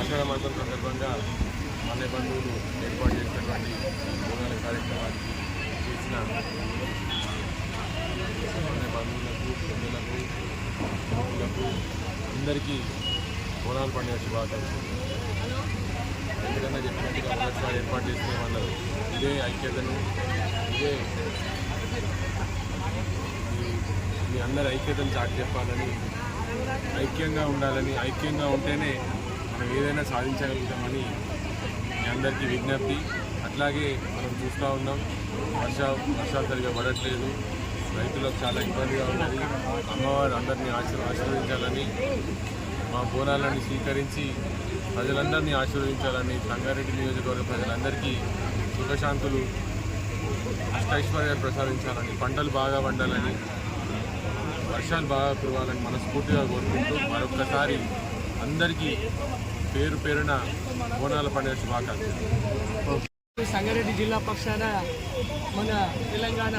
ఆషాఢ మాసం సందర్భంగా అనే బంధువులు ఏర్పాటు చేసినటువంటి బోనాల కార్యక్రమానికి చేసిన అనే బంధువులకు పిల్లలకు పిల్లలకు అందరికీ బోనాల పండుగ శుభాకాంక్షలు. ఎందుకన్నా చెప్పినట్టుగా మొదటిసారి ఏర్పాటు చేస్తున్నామన్నారు. ఇదే ఐక్యతను ఇదే మీ అందరి ఐక్యతను చాటి చెప్పాలని, ఐక్యంగా ఉండాలని, ఐక్యంగా ఉంటేనే మనం ఏదైనా సాధించగలుగుతామని మీ అందరికీ విజ్ఞప్తి. అట్లాగే మనం చూస్తూ ఉన్నాం, వర్షాలు సరిగా పడట్లేదు, రైతులకు చాలా ఇబ్బందిగా ఉన్నది. అమ్మవారు అందరినీ ఆశీర్వదించాలని, మా బోనాలని స్వీకరించి ప్రజలందరినీ ఆశీర్వదించాలని, సంగారెడ్డి నియోజకవర్గ ప్రజలందరికీ సుఖశాంతులు అష్టైశ్వర్యాలు ప్రసాదించాలని, పంటలు బాగా పండాలని, వర్షాలు బాగా కురవాలని మనస్ఫూర్తిగా కోరుకుంటూ మరొక్కసారి అందరికీ పేరు పేరున బోనాల పండుగ శుభాకాంక్షలు. సంగారెడ్డి జిల్లా పక్షాన మన తెలంగాణ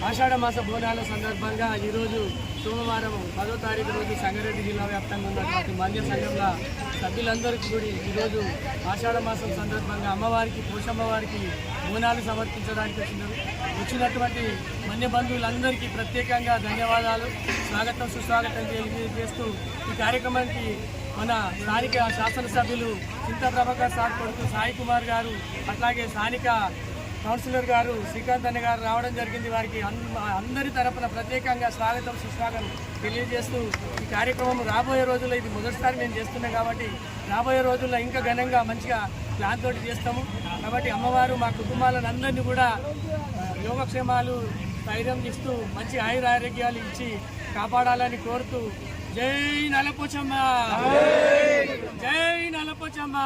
ఆషాఢ మాస బోనాల సందర్భంగా ఈరోజు సోమవారం 10వ తారీఖు రోజు సంగారెడ్డి జిల్లా వ్యాప్తంగా ఉన్నటువంటి మన్య సంఘంలో సభ్యులందరికీ కూడా ఈరోజు ఆషాఢ మాసం సందర్భంగా అమ్మవారికి, పోషమ్మవారికి బోనాలు సమర్పించడానికి వచ్చినటువంటి మన్య బంధువులందరికీ ప్రత్యేకంగా ధన్యవాదాలు, స్వాగతం సుస్వాగతం తెలియజేస్తూ ఈ కార్యక్రమానికి మన స్థానిక శాసనసభ్యులు చింత ప్రభాకర్ సార్ కొడుకు సాయి కుమార్ గారు, అట్లాగే స్థానిక కౌన్సిలర్ గారు శ్రీకాంత్ అన్న గారు రావడం జరిగింది. వారికి అందరి తరపున ప్రత్యేకంగా స్వాగతం సుస్వాగతం తెలియజేస్తూ ఈ కార్యక్రమం రాబోయే రోజుల్లో, ఇది మొదటిసారి మేము చేస్తున్నాం కాబట్టి రాబోయే రోజుల్లో ఇంకా ఘనంగా మంచిగా ప్లాన్ తోటి చేస్తాము. కాబట్టి అమ్మవారు మా కుటుంబాలను అందరినీ కూడా యోగక్షేమాలు ధైర్యం ఇస్తూ మంచి ఆయురారోగ్యాలు ఇచ్చి కాపాడాలని కోరుతూ జై నలపోచమ్మ, జై నలపోచమ్మ.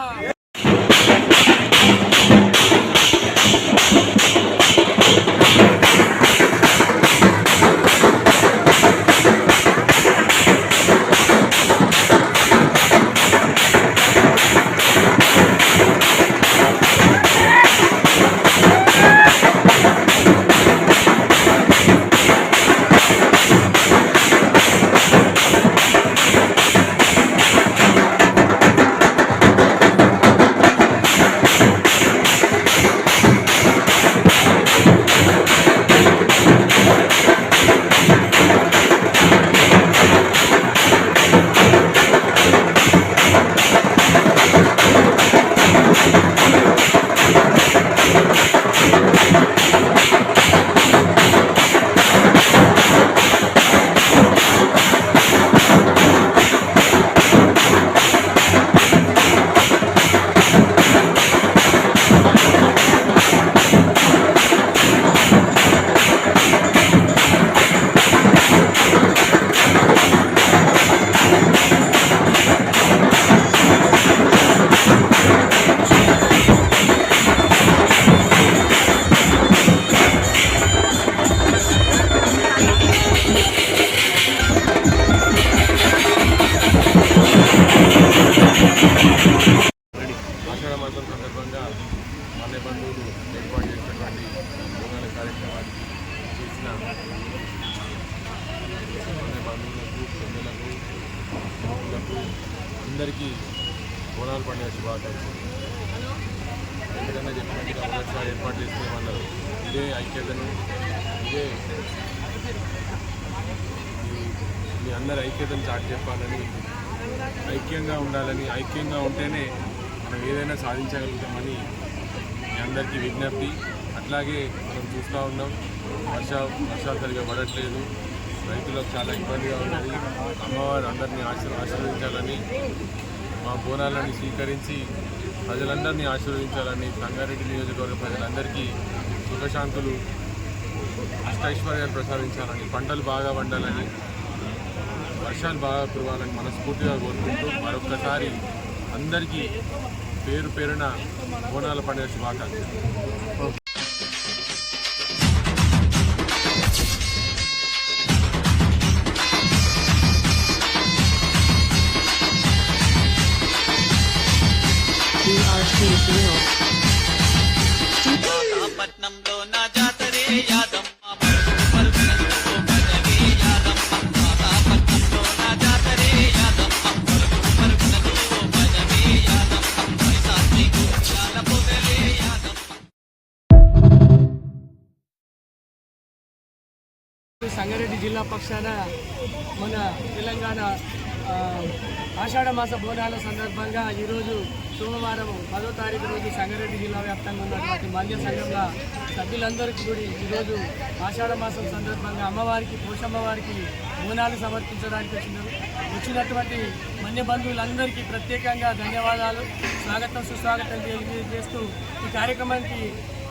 ఆషాఢ మాసం సందర్భంగా అనే బంధువులు ఏర్పాటు చేసినటువంటి బోనాల కార్యక్రమానికి చేసిన అనే బంధువులకు పిల్లలకు పిల్లలకు అందరికీ బోనాల పండుగ శుభాకాంక్షలు. ఎందుకన్నా చెప్పినట్టుగా మొదటిసారి ఏర్పాటు చేస్తున్నామన్నారు. ఇదే ఐక్యతను ఇదే మీ అందరి ఐక్యతను చాటి చెప్పాలని, ఐక్యంగా ఉండాలని, ఐక్యంగా ఉంటేనే మనం ఏదైనా సాధించగలుగుతామని మీ అందరికీ విజ్ఞప్తి. అట్లాగే మనం చూస్తూ ఉన్నాం, వర్షాలు సరిగా పడట్లేదు, రైతులకు చాలా ఇబ్బందిగా ఉన్నది. అమ్మవారు అందరినీ ఆశీర్వదించాలని, మా బోనాలని స్వీకరించి ప్రజలందరినీ ఆశీర్వదించాలని, సంగారెడ్డి నియోజకవర్గ ప్రజలందరికీ సుఖశాంతులు అష్టైశ్వర్యాలు ప్రసాదించాలని, పంటలు బాగా పండాలని, వర్షాలు బాగా కురవాలని మనస్ఫూర్తిగా కోరుకుంటూ మరొక్కసారి అందరికీ పేరు పేరున బోనాల పండుగ శుభాకాంక్షలు. పట్నంలో నా జాతరే యాదమ్మ పట్నంలో నా జాతరే యాదమ్మ సంగారెడ్డి జిల్లా పక్షాన మన తెలంగాణ ఆషాఢ మాస బోనాల సందర్భంగా ఈరోజు సోమవారం 10వ తారీఖు రోజు సంగారెడ్డి జిల్లా వ్యాప్తంగా ఉన్నటువంటి మాన్య సంఘంలో సభ్యులందరికీ కూడా ఈరోజు ఆషాఢ మాసం సందర్భంగా అమ్మవారికి పోషమ్మవారికి బోనాలు సమర్పించడానికి వచ్చినటువంటి మన్య బంధువులందరికీ ప్రత్యేకంగా ధన్యవాదాలు, స్వాగతం సుస్వాగతం తెలియజేస్తూ ఈ కార్యక్రమానికి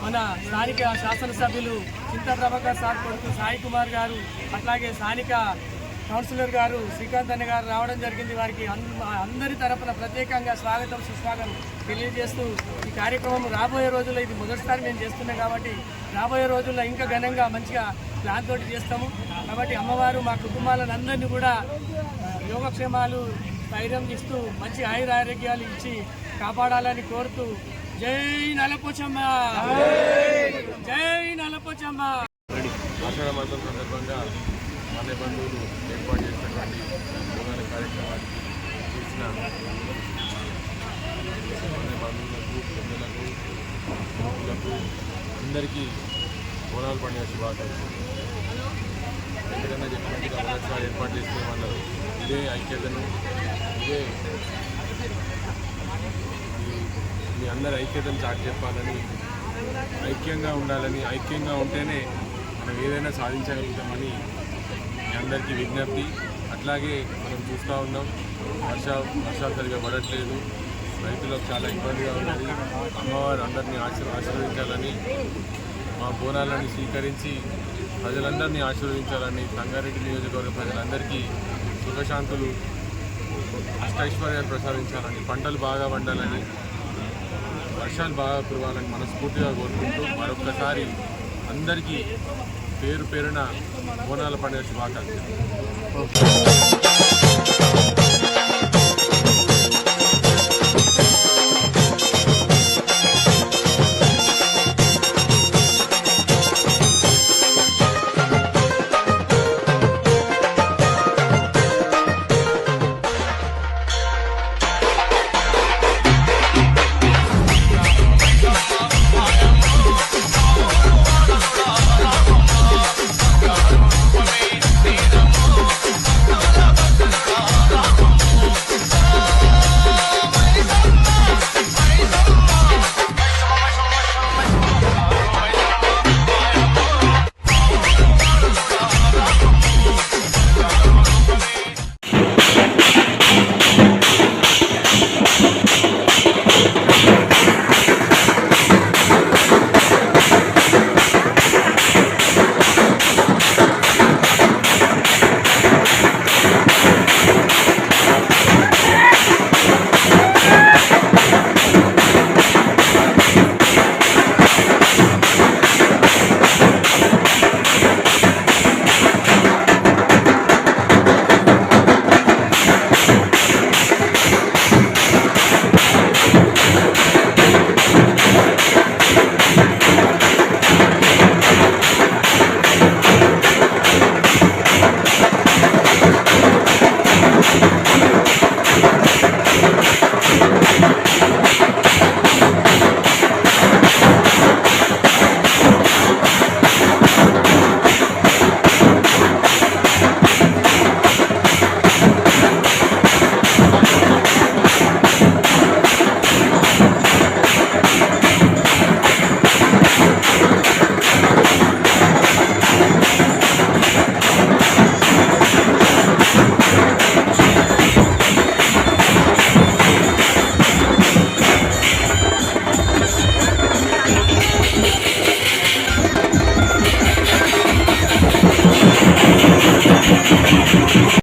మన స్థానిక శాసనసభ్యులు చింతా ప్రభాకర్ సార్ కొడుకు సాయి కుమార్ గారు, అట్లాగే స్థానిక కౌన్సిలర్ గారు శ్రీకాంత్ అన్న గారు రావడం జరిగింది. వారికి అందరి తరపున ప్రత్యేకంగా స్వాగతం సుస్వాగతం తెలియజేస్తూ ఈ కార్యక్రమం రాబోయే రోజుల్లో ఇది మొదటిసారి మేము చేస్తున్నాం కాబట్టి రాబోయే రోజుల్లో ఇంకా ఘనంగా మంచిగా ప్లాన్ తోటి చేస్తాము. కాబట్టి అమ్మవారు మా కుటుంబాలను అందరినీ కూడా యోగక్షేమాలు ధైర్యం ఇస్తూ మంచి ఆయురారోగ్యాలు ఇచ్చి కాపాడాలని కోరుతూ జై నలపోచమ్మ, జై నలపోచమ్మ. ఆషాఢ మాసం సందర్భంగా మన బంధువులు ఏర్పాటు చేసినటువంటి బోనాల కార్యక్రమానికి చేసిన మన బంధువులకు పిల్లలకు యువకులకు అందరికీ బోనాల పండుగ శుభాకాంక్షలు. ఎందుకన్నా చెప్పినట్టుగా మొదటిసారి ఏర్పాటు చేసుకోమన్నారు. ఇదే ఐక్యతను, ఇదే మీ అందరి ఐక్యతను చాటి చెప్పాలని, ఐక్యంగా ఉండాలని, ఐక్యంగా ఉంటేనే మనం ఏదైనా సాధించగలుగుతామని మీ అందరికీ విజ్ఞప్తి. అట్లాగే మనం చూస్తూ ఉన్నాం, వర్షాలు సరిగా పడట్లేదు, రైతులకు చాలా ఇబ్బందిగా ఉన్నది. అమ్మవారు అందరినీ ఆశీర్వదించాలని, మా బోనాలను స్వీకరించి ప్రజలందరినీ ఆశీర్వదించాలని, సంగారెడ్డి నియోజకవర్గ ప్రజలందరికీ సుఖశాంతులు అష్టైశ్వర్యాలు ప్రసాదించాలని, పంటలు బాగా పండాలని, వర్షాలు బాగా కురవాలని మనస్ఫూర్తిగా కోరుకుంటూ మరొక్కసారి అందరికీ పేరు పేరున బోనాల పండుగ శుభాకాంక్షలు.